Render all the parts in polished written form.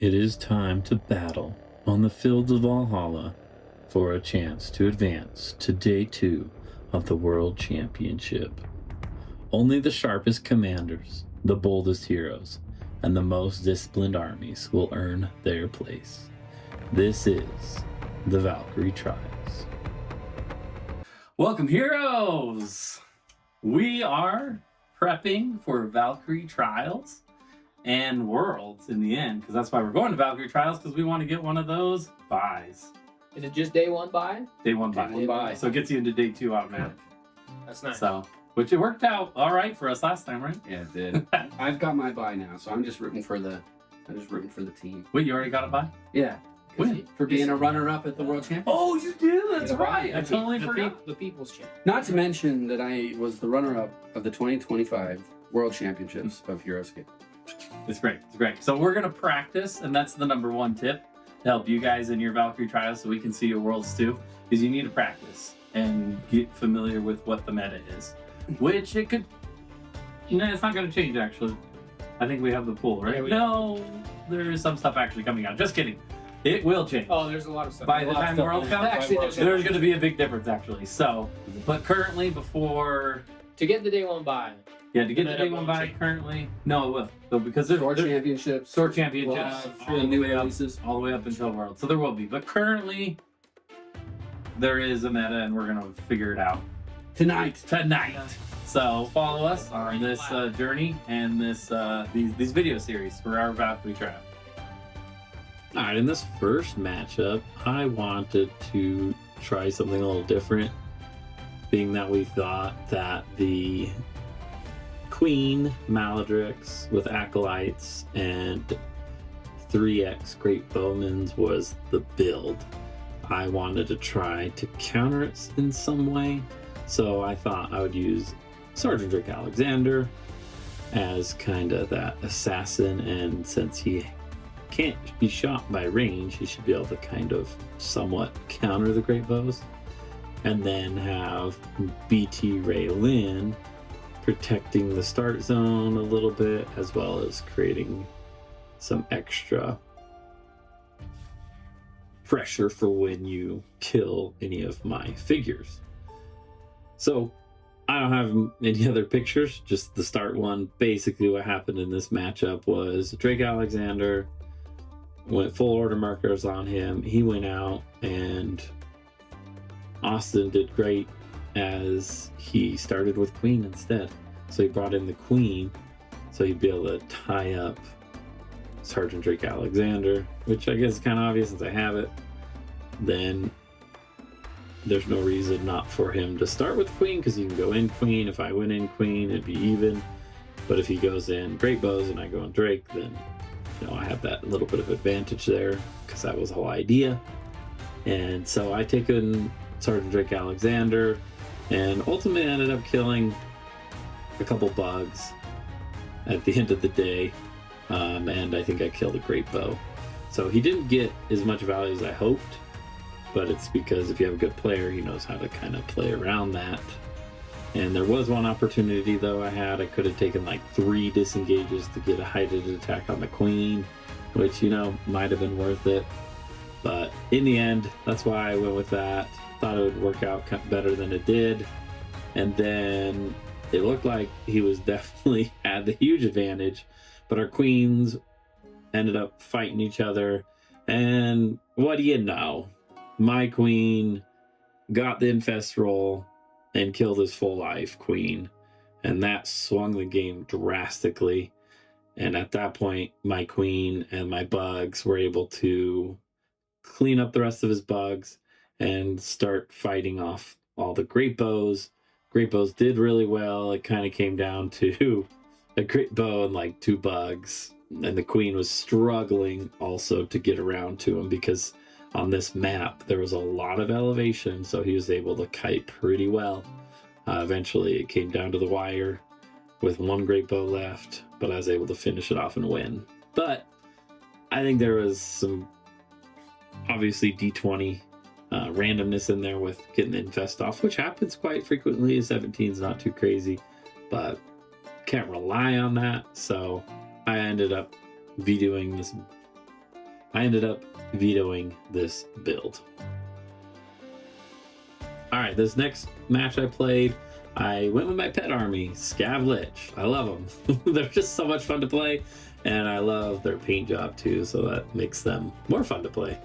It is time to battle on the fields of Valhalla for a chance to advance to Day 2 of the World Championship. Only the sharpest commanders, the boldest heroes, and the most disciplined armies will earn their place. This is the Valkyrie Trials. Welcome, heroes! We are prepping for Valkyrie Trials and Worlds in the end, because that's why we're going to Valkyrie Trials, because we want to get one of those buys. Is it just day one buy? Day one buy. Day one buy. So it gets you into day 2 automatic. That's nice. So, which it worked out all right for us last time, right? Yeah, it did. I've got my buy now, so I'm just rooting for the team. Wait, you already got a buy? Yeah. When? For being a runner-up at the World Championship. Oh, you do? That's Yeah, right. I the totally the forgot. The People's Champ. Not to mention that I was the runner-up of the 2025 World Championships of Heroscape. It's great. It's great. So we're going to practice, and that's the number one tip to help you guys in your Valkyrie Trials so we can see your Worlds too, is you need to practice and get familiar with what the meta is. Which it could... No, it's not going to change, actually. I think we have the pool, right? Yeah, No, there is some stuff actually coming out. Just kidding. It will change. Oh, there's a lot of stuff. By the time World comes, Actually, there's going to be a big difference, actually. So, but currently, before... to get the day one buy. Yeah, to get the Meta day one won't by change. currently... No, it will. So, because there's... Sword Championships. Sword Championships, Well, all the new way up, releases. all the way up until World. So there will be, but currently there is a meta, and we're gonna figure it out Tonight. tonight. So follow us on this journey and this these video series for our Valkyrie Trial. All right, in this first matchup, I wanted to try something a little different, being that we thought that the Queen Maladrix with Acolytes and 3x Great Bowmans was the build. I wanted to try to counter it in some way, so I thought I would use Sergeant Drake Alexander as kind of that assassin, and since he can't be shot by range, he should be able to kind of somewhat counter the Great Bows. And then have BT Raylin protecting the start zone a little bit, as well as creating some extra pressure for when you kill any of my figures. So I don't have any other pictures, just the start one. Basically what happened in this matchup was Drake Alexander went full order markers on him. He went out, and Austin did great as he started with Queen instead. So he brought in the Queen so he'd be able to tie up Sergeant Drake Alexander, which I guess is kind of obvious since I have it. Then there's no reason not for him to start with Queen, because he can go in Queen. If I went in Queen, it'd be even. But if he goes in Great Bows and I go in Drake, then I have that little bit of advantage there, because that was the whole idea. And so I take in Sergeant Drake Alexander, and ultimately ended up killing a couple bugs at the end of the day. And I think I killed a Great Bow. So he didn't get as much value as I hoped, but it's because if you have a good player, he knows how to kind of play around that. And there was one opportunity though I could have taken like 3 disengages to get a heightened attack on the Queen, which, might have been worth it. But in the end, that's why I went with that. Thought it would work out better than it did. And then it looked like he was definitely had the huge advantage, but our Queens ended up fighting each other. And what do you know? My Queen got the infest roll and killed his full life Queen, and that swung the game drastically. And at that point, my Queen and my bugs were able to clean up the rest of his bugs and start fighting off all the Great Bows. Great Bows did really well. It kind of came down to a Great Bow and like 2 bugs, and the Queen was struggling also to get around to him, because on this map there was a lot of elevation, so he was able to kite pretty well. Eventually it came down to the wire with 1 Great Bow left, but I was able to finish it off and win. But I think there was some obviously D20 randomness in there with getting the infest off, which happens quite frequently. 17 is not too crazy, but can't rely on that. So I ended up vetoing this I ended up vetoing this build. All right, this next match I played, I went with my pet army, Scav Lich. I love them. They're just so much fun to play, and I love their paint job too, so that makes them more fun to play.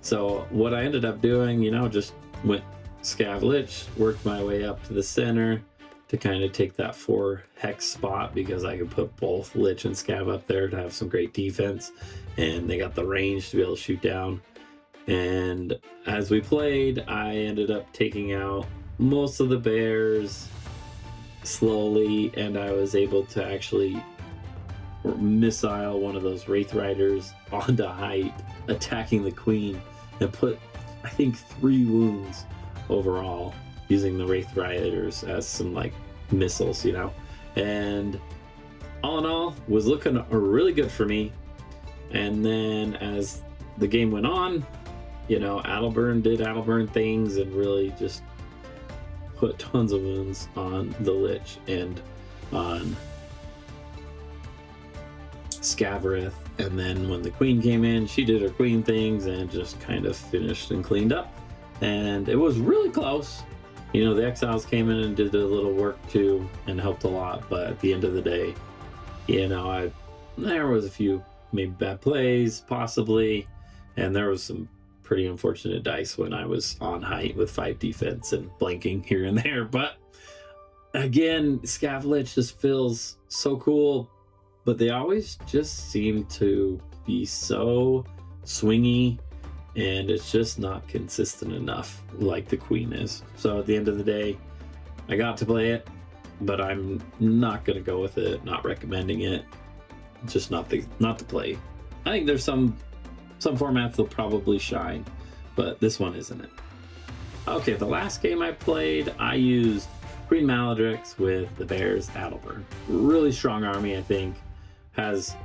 So what I ended up doing, just went Scav Lich, worked my way up to the center to kind of take that 4 hex spot, because I could put both Lich and Scav up there to have some great defense, and they got the range to be able to shoot down. And as we played, I ended up taking out most of the bears slowly, and I was able to actually missile one of those Wraith Riders onto height, attacking the queen, and put, I think, 3 wounds overall using the Wraith Riders as some like missiles, and all in all was looking really good for me. And then as the game went on, Adalburn did Adalburn things and really just put tons of wounds on the Lich and on Scavarith. And then when the queen came in, she did her queen things and just kind of finished and cleaned up. And it was really close. The exiles came in and did a little work too and helped a lot. But at the end of the day, there was a few maybe bad plays possibly, and there was some pretty unfortunate dice when I was on height with 5 defense and blanking here and there. But again, Scav Lich just feels so cool, but they always just seem to be so swingy, and it's just not consistent enough like the queen is. So at the end of the day, I got to play it, but I'm not going to go with it, not recommending it. Just not the play. I think there's some formats that'll probably shine, but this one isn't it. Okay, the last game I played, I used Queen Maledrix with the Bears Adalburn. Really strong army, I think. Has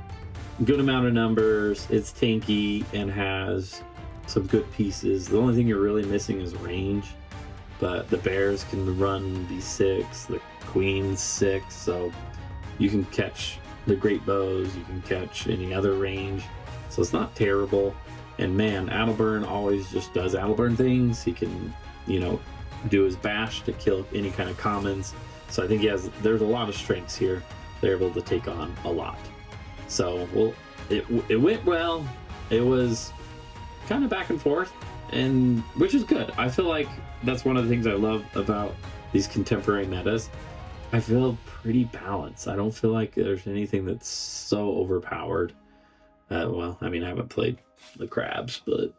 good amount of numbers, it's tanky, and has some good pieces. The only thing you're really missing is range, but the Bears can run D6, the Queen's 6, so you can catch the great bows, you can catch any other range, so it's not terrible. And man, Adalburn always just does Adalburn things. He can, do his bash to kill any kind of commons. So I think there's a lot of strengths here. They're able to take on a lot. So it went well. It was kind of back and forth, and which is good. I feel like that's one of the things I love about these contemporary metas. I feel pretty balanced. I don't feel like there's anything that's so overpowered. Well, I mean, I haven't played the crabs, but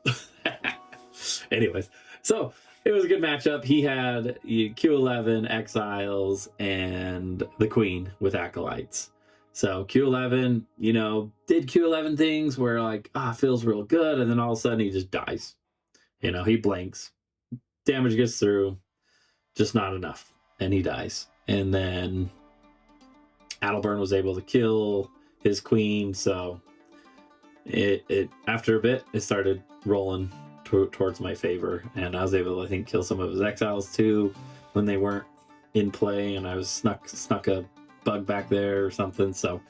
anyways, so it was a good matchup. He had Q11 exiles and the queen with acolytes. So Q11, did Q11 things where like, feels real good, and then all of a sudden he just dies. He blanks, damage gets through, just not enough, and he dies. And then Adalburn was able to kill his queen, so it after a bit it started rolling towards my favor, and I was able to, I think, kill some of his exiles too when they weren't in play, and I was snuck a bug back there or something. So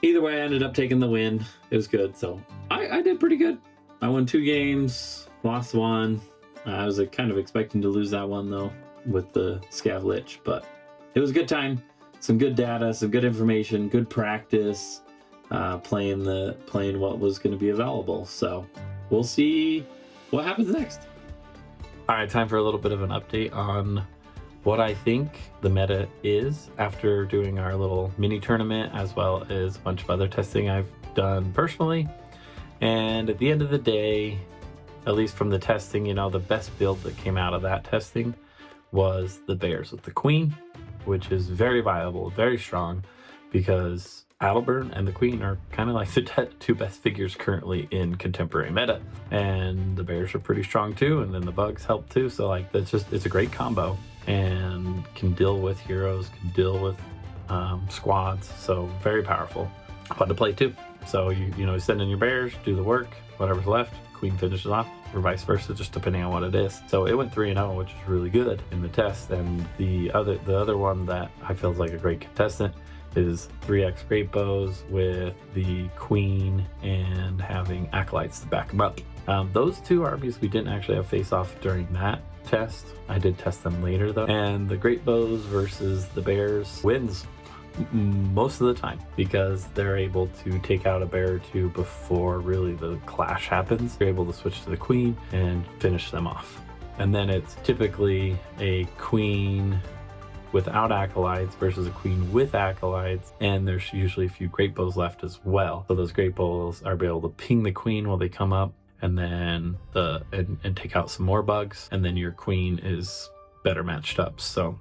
either way, I ended up taking the win. It was good. So I did pretty good. I won 2 games, lost 1. I was kind of expecting to lose that one though with the Scav Lich, but it was a good time. Some good data, some good information, good practice, playing what was going to be available. So we'll see what happens next. All right, time for a little bit of an update on what I think the meta is after doing our little mini tournament, as well as a bunch of other testing I've done personally. And at the end of the day, at least from the testing, the best build that came out of that testing was the Bears with the Queen, which is very viable, very strong, because Adalburn and the Queen are kind of like the 2 best figures currently in contemporary meta, and the Bears are pretty strong too, and then the bugs help too. So like it's a great combo, and can deal with heroes, can deal with squads, so very powerful, fun to play too. So you send in your Bears, do the work, whatever's left, Queen finishes off, or vice versa, just depending on what it is. So it went 3-0, which is really good in the test. And the other one that I feel is like a great contestant is 3x great bows with the queen and having acolytes to back them up. Those two armies we didn't actually have face off during that test. I did test them later though. And the great bows versus the bears wins most of the time because they're able to take out a bear or two before really the clash happens. They're able to switch to the queen and finish them off. And then it's typically a queen without acolytes versus a queen with acolytes, and there's usually a few great bows left as well. So those great bows are able to ping the queen while they come up, and then and take out some more bugs, and then your queen is better matched up. So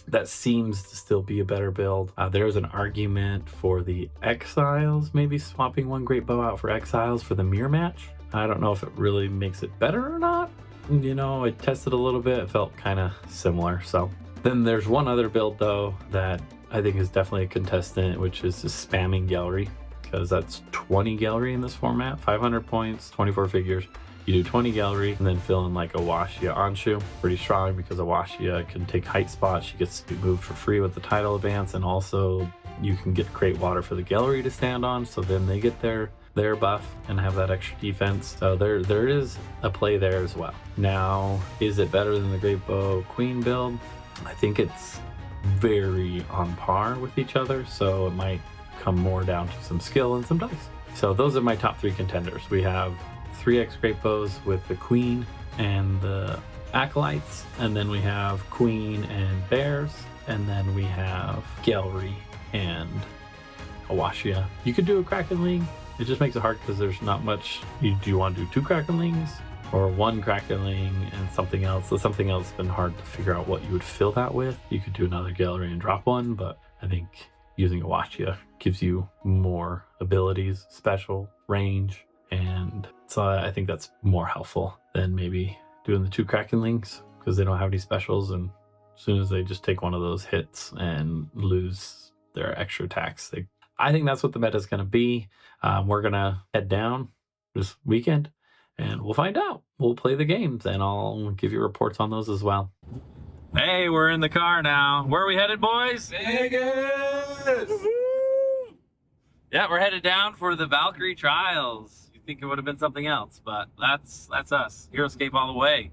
that seems to still be a better build. There's an argument for the exiles, maybe swapping one great bow out for exiles for the mirror match. I don't know if it really makes it better or not. You know, I tested a little bit, it felt kind of similar. So then there's one other build though that I think is definitely a contestant, which is just spamming Gelryie, because that's 20 Gelryie in this format, 500 points, 24 figures. You do 20 Gelryie and then fill in like a Awashia Anshu. Pretty strong because Awashia can take height spots. She gets to be moved for free with the title advance, and also you can get great water for the Gelryie to stand on, so then they get their buff and have that extra defense. So there is a play there as well. Now, is it better than the Great Bow Queen build? I think it's very on par with each other, so it might come more down to some skill and some dice. So those are my top 3 contenders. We have 3x great bows with the queen and the acolytes, and then we have queen and bears, and then we have Gelryie and Awashia. You could do a Krakenling. It just makes it hard because there's not much. Do you want to do 2 Krakenlings or 1 Krakenling and something else? So something else has been hard to figure out what you would fill that with. You could do another Gelryie and drop 1, but I think using Awashia gives you more abilities, special, range, and so I think that's more helpful than maybe doing the 2 Krakenlings because they don't have any specials, and as soon as they just take one of those hits and lose their extra attacks, I think that's what the meta is going to be. We're going to head down this weekend and we'll find out. We'll play the games and I'll give you reports on those as well. Hey, we're in the car now. Where are we headed, boys? Vegas! Yeah, we're headed down for the Valkyrie Trials. You think it would have been something else, but that's us. Heroscape all the way.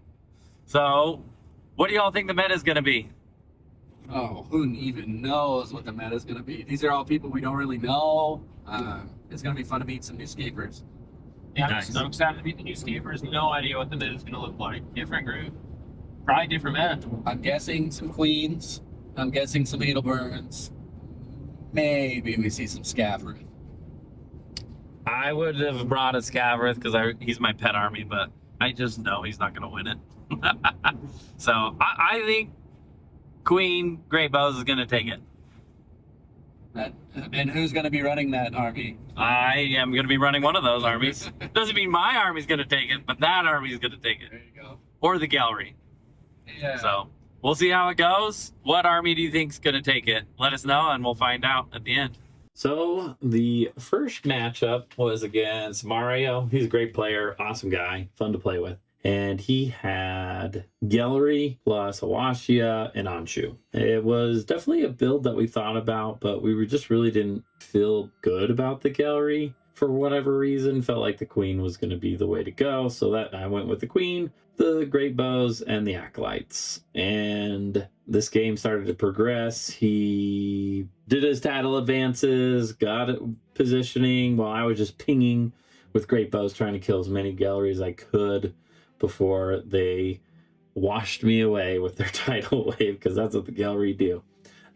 So, what do y'all think the meta is going to be? Oh, who even knows what the meta is going to be? These are all people we don't really know. It's going to be fun to meet some new scapers. Yeah, Nice. I'm excited to meet the new scapers. No idea what the meta is going to look like. Different group. Probably different meta. I'm guessing some queens. I'm guessing some Edelburns. Maybe we see some Scavrith. I would have brought a Scavrith because he's my pet army, but I just know he's not going to win it. So I think Queen Great Bows is going to take it. And who's going to be running that army? I am going to be running one of those armies. Doesn't mean my army's going to take it, but that army's going to take it. There you go. Or the Gelryie. Yeah. So we'll see how it goes. What army do you think's going to take it? Let us know and we'll find out at the end. So the first matchup was against Mario. He's a great player, awesome guy, fun to play with. And he had Gelryie plus Awashia and Anshu. It was definitely a build that we thought about, but we just really didn't feel good about the Gelryie for whatever reason. Felt like the queen was going to be the way to go, so that I went with the queen, the great bows, and the acolytes. And this game started to progress. He did his title advances, got it positioning while I was just pinging with great bows, trying to kill as many Gelryie as I could before they washed me away with their tidal wave, because that's what the Gelryie do.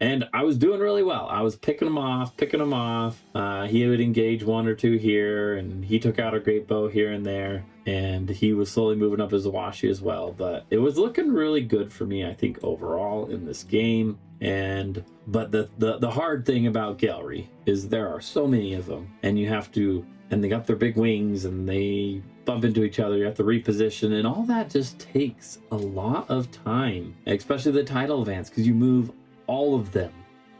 And I was doing really well. I was picking them off. He would engage 1 or 2 here, and he took out a great bow here and there, and he was slowly moving up his Awashi as well. But it was looking really good for me, I think, overall in this game. But the hard thing about Gelryie is there are so many of them, and you have to, and they got their big wings, and they bump into each other. You have to reposition, and all that just takes a lot of time, especially the title advance, because you move all of them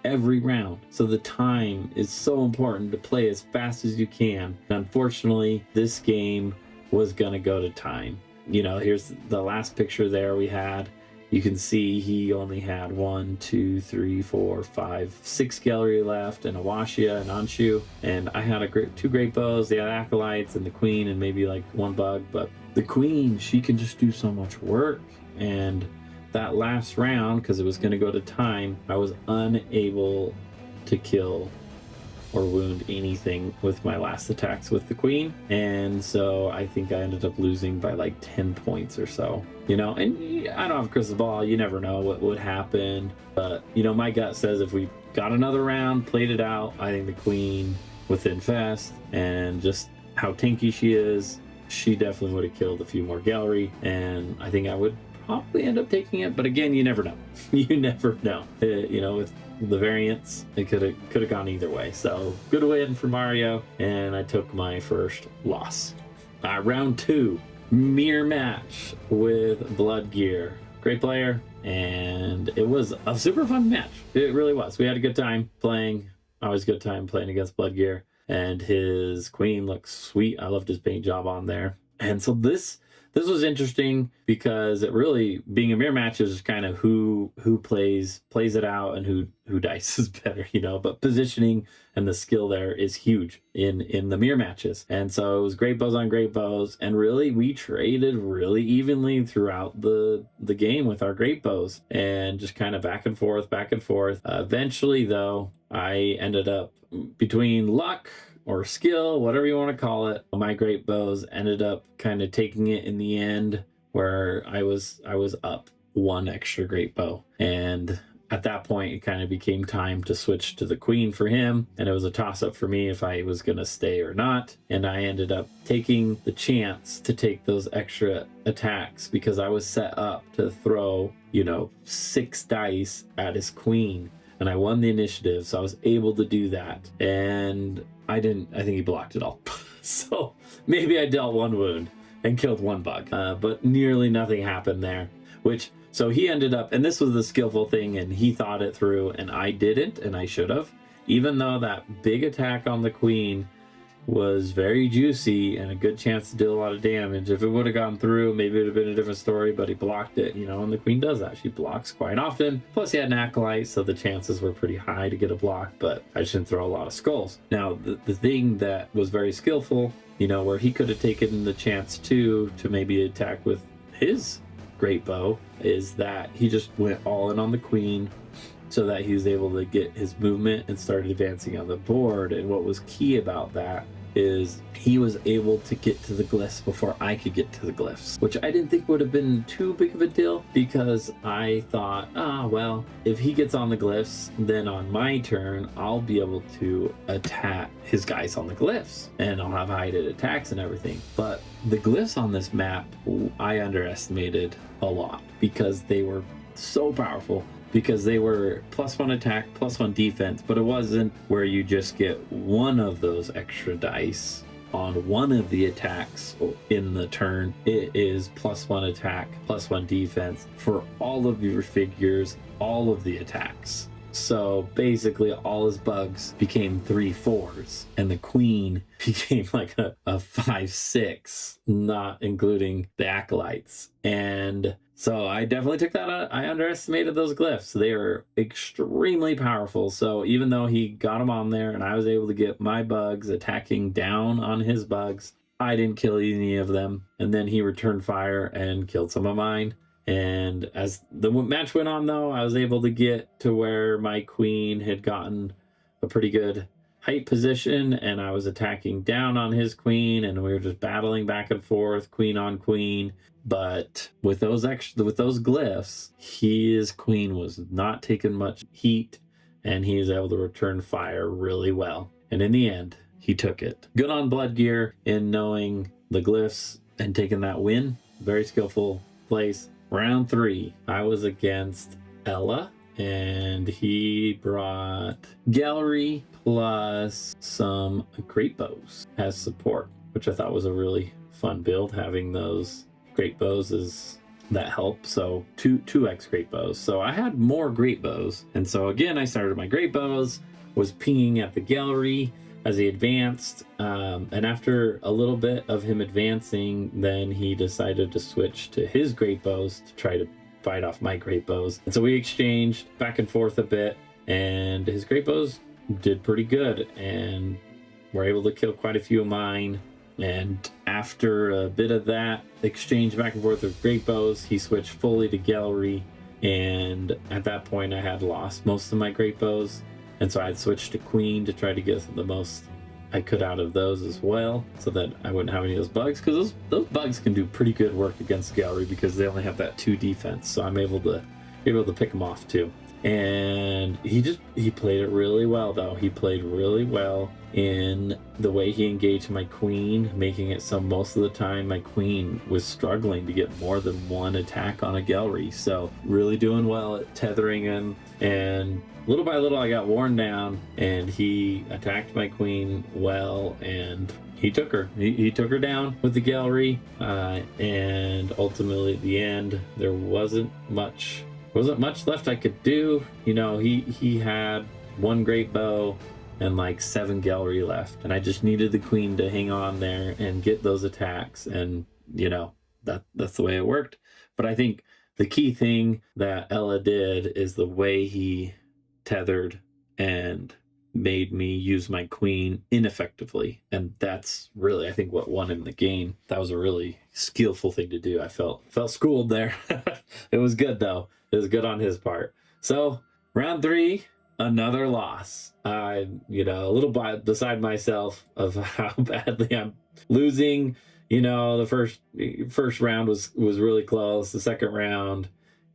every round. So the time is so important to play as fast as you can. And unfortunately, this game was gonna go to time. You know, here's the last picture there we had, You can see he only had 1, 2, 3, 4, 5, 6 Gelryie left, and a Washia and Anshu. And I had 2 great bows, the acolytes and the queen, and maybe like 1 bug. But the queen, she can just do so much work. And that last round, because it was going to go to time, I was unable to kill or wound anything with my last attacks with the queen, and so I think I ended up losing by like 10 points or so, you know. And I don't have a crystal ball, you never know what would happen, but you know, my gut says if we got another round, played it out, I think the queen with Infest and just how tanky she is, she definitely would have killed a few more Gelryie, and I think I would probably end up taking it. But again, you never know. You never know. You know, with the variants, it could have gone either way. So good win for Mario, and I took my first loss. Round 2, mirror match with Blood Gear. Great player, and it was a super fun match. It really was. We had a good time playing. Always a good time playing against Blood Gear, and his queen looks sweet. I loved his paint job on there. And so this was interesting because it really, being a mirror match, is kind of who plays it out and who dices better, you know. But positioning and the skill there is huge in the mirror matches. And so it was great bows on great bows, and really we traded really evenly throughout the game with our great bows, and just kind of back and forth. Eventually though, I ended up, between luck or skill, whatever you want to call it, my great bows ended up kind of taking it in the end, where I was up 1 extra great bow. And at that point, it kind of became time to switch to the queen for him, and it was a toss-up for me if I was going to stay or not. And I ended up taking the chance to take those extra attacks because I was set up to throw, you know, 6 dice at his queen, and I won the initiative, so I was able to do that. And I think he blocked it all. So maybe I dealt 1 wound and killed 1 bug, but nearly nothing happened there. So he ended up, and this was the skillful thing, and he thought it through, and I didn't, and I should have. Even though that big attack on the queen was very juicy and a good chance to deal a lot of damage, if it would have gone through, maybe it would have been a different story, but he blocked it, you know. And the queen does that. She blocks quite often. Plus he had an acolyte, so the chances were pretty high to get a block, but I just didn't throw a lot of skulls. Now, the thing that was very skillful, you know, where he could have taken the chance to maybe attack with his great bow, is that he just went all in on the queen, so that he was able to get his movement and started advancing on the board. And what was key about that is he was able to get to the glyphs before I could get to the glyphs, which I didn't think would have been too big of a deal, because I thought, well, if he gets on the glyphs, then on my turn, I'll be able to attack his guys on the glyphs, and I'll have hidden attacks and everything. But the glyphs on this map, I underestimated a lot, because they were so powerful. Because they were +1 attack, +1 defense, but it wasn't where you just get 1 of those extra dice on 1 of the attacks in the turn. It is +1 attack, +1 defense for all of your figures, all of the attacks. So basically all his bugs became 3/4s, and the queen became like a 5/6, not including the acolytes. And so I definitely took that out. I underestimated those glyphs. They are extremely powerful. So even though he got them on there and I was able to get my bugs attacking down on his bugs, I didn't kill any of them. And then he returned fire and killed some of mine. And as the match went on, though, I was able to get to where my queen had gotten a pretty good height position, and I was attacking down on his queen, and we were just battling back and forth, queen on queen. But with those glyphs, his queen was not taking much heat, and he was able to return fire really well. And in the end, he took it. Good on Blood Gear in knowing the glyphs and taking that win. Very skillful place. Round 3, I was against Ella, and he brought Gelryie plus some great bows as support, which I thought was a really fun build. Having those great bows is that help. So 2x great bows. So I had more great bows, and so again I started my great bows, was pinging at the Gelryie as he advanced, and after a little bit of him advancing, then he decided to switch to his great bows to try to bite off my great bows. And so we exchanged back and forth a bit, and his great bows did pretty good, and were able to kill quite a few of mine. And after a bit of that exchange back and forth of great bows, he switched fully to Gelryie. And at that point, I had lost most of my great bows, and so I had switched to Queen to try to get the most I could out of those as well, so that I wouldn't have any of those bugs, because those bugs can do pretty good work against Gelryie because they only have that 2 defense, so I'm able to pick them off too. And he played it really well, though. He played really well in the way he engaged my Queen, making it so most of the time my Queen was struggling to get more than one attack on a Gelryie. So really doing well at tethering him, and little by little I got worn down, and he attacked my Queen well, and he took her. He took her down with the Gelryie, and ultimately at the end there wasn't much left I could do. You know, he had 1 great bow and like 7 Gelryie left, and I just needed the Queen to hang on there and get those attacks, and you know, that's the way it worked. But I think the key thing that Ella did is the way he tethered and made me use my Queen ineffectively, and that's really, I think, what won him the game. That was a really skillful thing to do. I felt schooled there. It was good, though. It was good on his part. So round 3, another loss. I'm, a little beside myself of how badly I'm losing. You know, the first round was really close. The second round,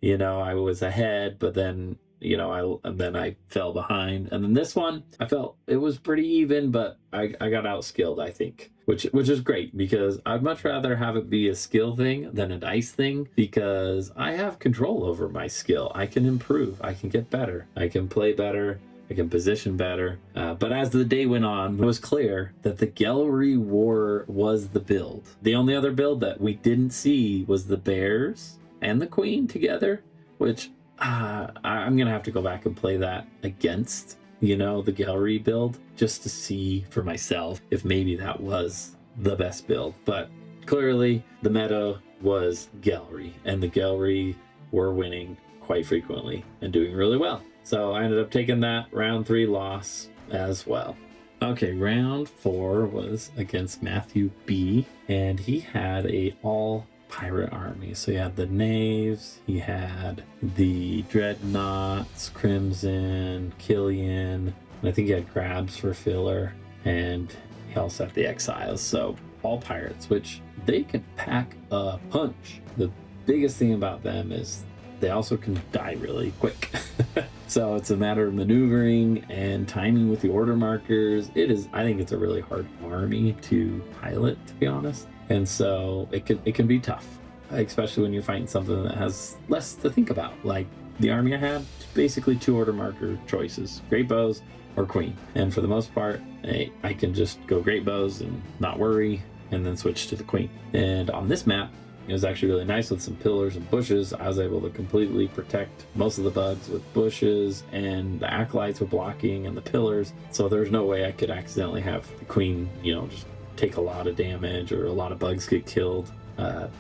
I was ahead, but then I fell behind. And then this one, I felt it was pretty even, but I got outskilled, I think, which is great, because I'd much rather have it be a skill thing than a dice thing, because I have control over my skill. I can improve. I can get better. I can play better. I can position better. But as the day went on, it was clear that the Gelryie War was the build. The only other build that we didn't see was the bears and the Queen together, which I'm gonna have to go back and play that against the Gelryie build, just to see for myself if maybe that was the best build. But clearly the meta was Gelryie, and the Gelryie were winning quite frequently and doing really well. So I ended up taking that round 3 loss as well. Okay, round 4 was against Matthew B, and he had a all pirate army. So he had the Knaves, he had the Dreadnoughts, Crimson, Killian, and I think he had Grabs for filler, and he also had the Exiles. So all pirates, which they can pack a punch. The biggest thing about them is they also can die really quick. So it's a matter of maneuvering and timing with the order markers. I think it's a really hard army to pilot, to be honest. And so it can be tough, especially when you're fighting something that has less to think about. Like the army I had, basically 2 order marker choices: great bows or Queen. And for the most part, I can just go great bows and not worry, and then switch to the Queen. And on this map, it was actually really nice with some pillars and bushes. I was able to completely protect most of the bugs with bushes, and the acolytes were blocking and the pillars. So there's no way I could accidentally have the Queen, just take a lot of damage or a lot of bugs get killed,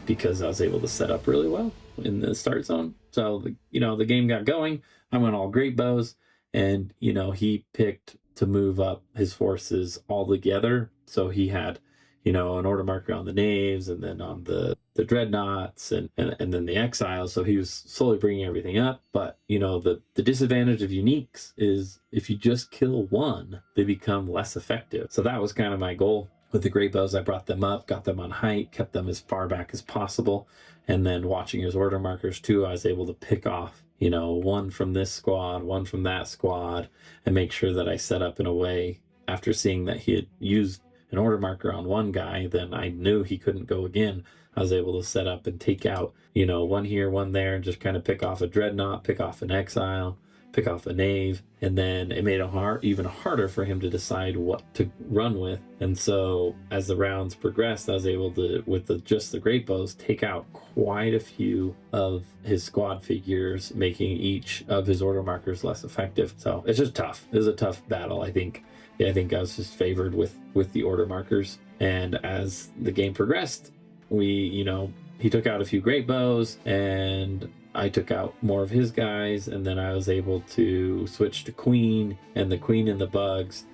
because I was able to set up really well in the start zone. So the game got going. I went all great bows, and he picked to move up his forces all together. So he had an order marker on the Knaves, and then on the Dreadnoughts, and then the Exiles. So he was slowly bringing everything up. But the disadvantage of uniques is if you just kill one, they become less effective. So that was kind of my goal with the great bows. I brought them up, got them on height, kept them as far back as possible, and then watching his order markers too, I was able to pick off one from this squad, one from that squad, and make sure that I set up in a way, after seeing that he had used an order marker on one guy, then I knew he couldn't go again. I was able to set up and take out, one here, one there, and just kind of pick off a Dreadnought, pick off an Exile, pick off a Knave, and then it made it even harder for him to decide what to run with. And so as the rounds progressed, I was able to, with just the great bows, take out quite a few of his squad figures, making each of his order markers less effective. So it's just tough. It was a tough battle, I think. I think I was just favored with the order markers. And as the game progressed, he took out a few great bows, and I took out more of his guys, and then I was able to switch to Queen, and the Queen and the Bugs,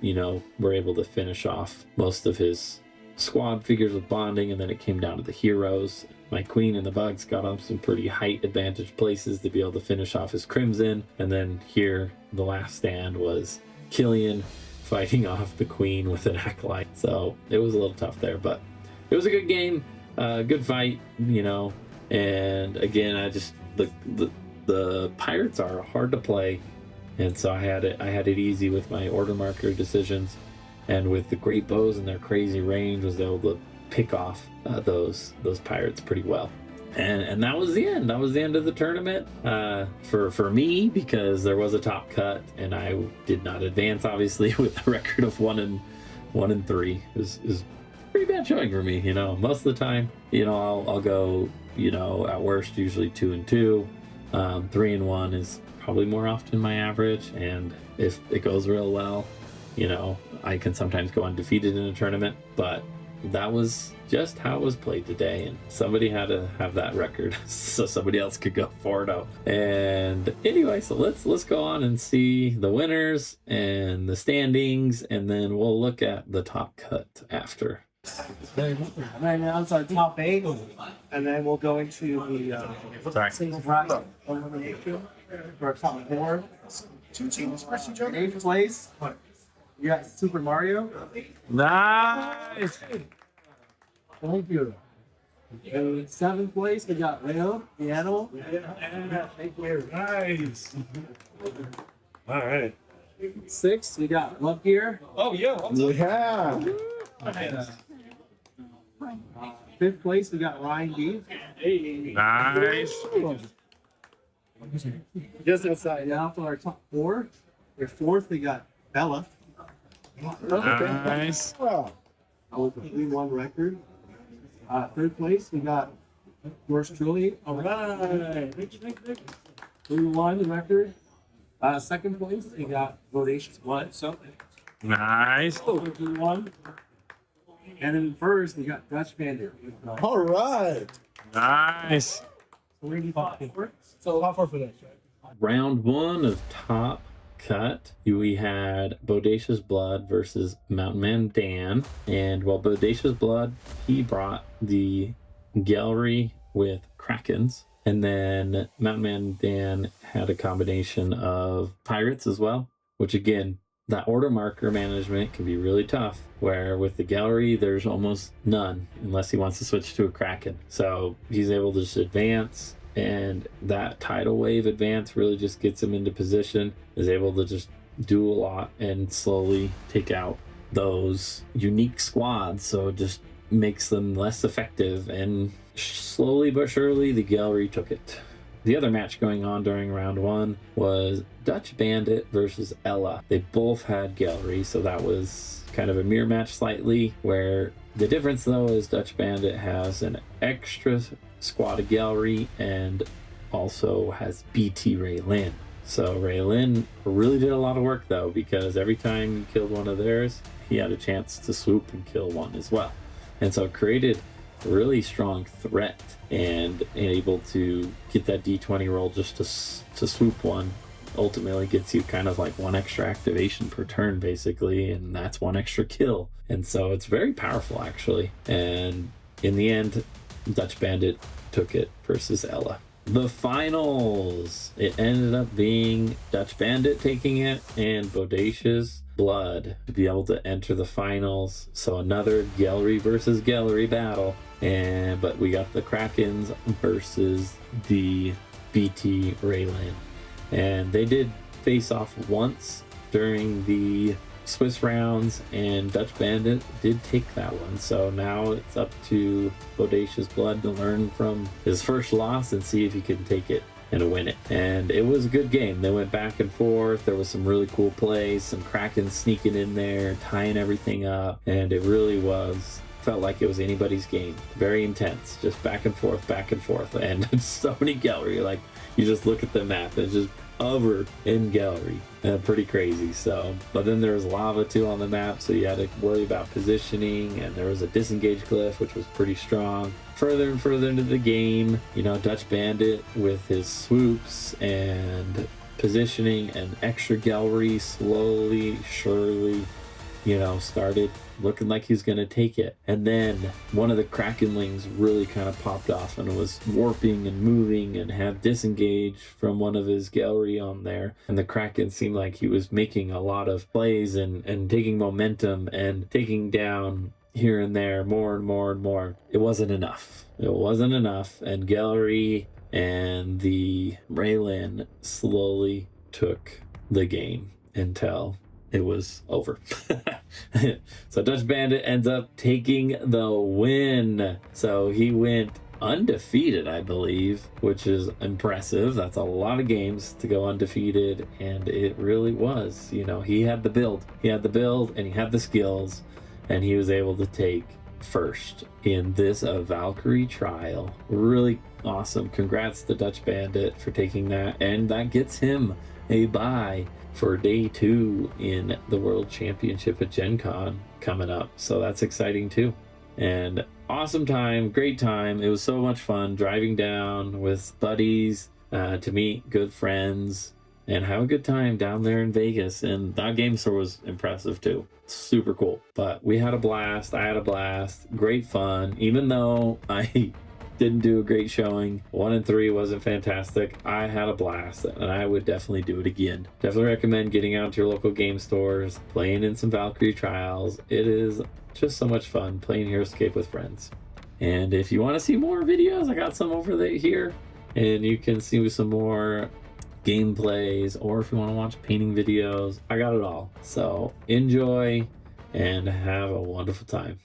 were able to finish off most of his squad figures with bonding, and then it came down to the heroes. My Queen and the Bugs got on some pretty height advantage places to be able to finish off his Crimson, and then here the last stand was Killian fighting off the Queen with an Acolyte. So it was a little tough there, but it was a good game, good fight, and again, I just the pirates are hard to play, and so I had it easy with my order marker decisions, and with the great bows and their crazy range was able to pick off those pirates pretty well. And that was the end. That was the end of the tournament for me, because there was a top cut and I did not advance, obviously, with a record of 1-3. It was pretty bad showing for me. Most of the time, I'll go, at worst usually 2-2. 3-1 is probably more often my average, and if it goes real well, I can sometimes go undefeated in a tournament. But that was just how it was played today, and somebody had to have that record so somebody else could go 4-0. And anyway, so let's go on and see the winners and the standings, and then we'll look at the top cut after. Right now it's our top 8, and then we'll go into the single bracket elimination for our top 4. 2 teams versus each other. 8th place, you got Super Mario. Nice. Thank you. In 7th place, we got Leo, the animal. Thank you. Nice. All right. 6th, we got Love Gear. Oh, yeah. Yeah. 5th place, we got Ryan D. Nice. Just outside. Now for our top 4. Your 4th, we got Bella. Nice. With a 3-1 record. 3rd place, we got yours truly. All right. 3-1 record. 2nd place, we got Bodacious Blood. So, Nice. 3-1. And then first, we got Dutch Bandit. All right. Nice. So, top 4 for this. Round 1 of top cut, we had Bodacious Blood versus Mountain Man Dan, and Bodacious Blood, he brought the Gelryie with Krakens, and then Mountain Man Dan had a combination of pirates as well, which again, that order marker management can be really tough, where with the Gelryie there's almost none unless he wants to switch to a Kraken. So he's able to just advance, and that tidal wave advance really just gets him into position, is able to just do a lot and slowly take out those unique squads, so it just makes them less effective, and slowly but surely the Gelryie took it. The other match going on during round 1 was Dutch Bandit versus Ella. They both had Gelryie, so that was kind of a mirror match slightly, where the difference though is Dutch Bandit has an extra squad of Gelryie and also has BT Raylin. So Raylin really did a lot of work though, because every time you killed one of theirs, he had a chance to swoop and kill one as well. And so it created a really strong threat, and able to get that D20 roll just to swoop one ultimately gets you kind of like 1 extra activation per turn basically, and that's 1 extra kill. And so it's very powerful actually. And in the end, Dutch Bandit took it versus Ella. The finals, it ended up being Dutch Bandit taking it and Bodacious Blood to be able to enter the finals. So another Gelryie versus Gelryie battle, but we got the Krakens versus the BT Raylin, and they did face off once during the Swiss rounds, and Dutch Bandit did take that one. So now it's up to Bodacious Blood to learn from his first loss and see if he can take it and win it. And it was a good game. They went back and forth. There was some really cool plays, some Krakens sneaking in there, tying everything up, and it really felt like it was anybody's game. Very intense, just back and forth, and so many Gelryie. Like, you just look at the map, it's just over in Gelryie. Pretty crazy. So, but then there was lava too on the map, so you had to worry about positioning, and there was a disengage cliff, which was pretty strong. Further and further into the game, you know, Dutch Bandit with his swoops and positioning and extra Gelryie slowly, surely, you know, started looking like he's gonna take it. And then one of the Krakenlings really kind of popped off and was warping and moving and had disengage from one of his Gelryie on there. And the Kraken seemed like he was making a lot of plays and taking momentum and taking down here and there more and more and more. It wasn't enough. It wasn't enough. And Gelryie and the Raylan slowly took the game until it was over. So Dutch Bandit ends up taking the win. So he went undefeated, I believe, which is impressive. That's a lot of games to go undefeated, and it really was. You know, he had the build. He had the build, and he had the skills, and he was able to take first in this Valkyrie trial. Really awesome. Congrats to Dutch Bandit for taking that, and that gets him a bye for day 2 in the World Championship at Gen Con coming up. So that's exciting too. And awesome time, great time. It was so much fun driving down with buddies to meet good friends and have a good time down there in Vegas. And that game store was impressive too. Super cool. But we had a blast. I had a blast. Great fun. Even though I didn't do a great showing, 1 and 3 wasn't fantastic, I had a blast, and I would definitely do it again. Definitely recommend getting out to your local game stores, playing in some Valkyrie Trials. It is just so much fun playing Heroscape with friends. And if you want to see more videos, I got some over there here, and you can see some more gameplays, or if you want to watch painting videos, I got it all. So enjoy and have a wonderful time.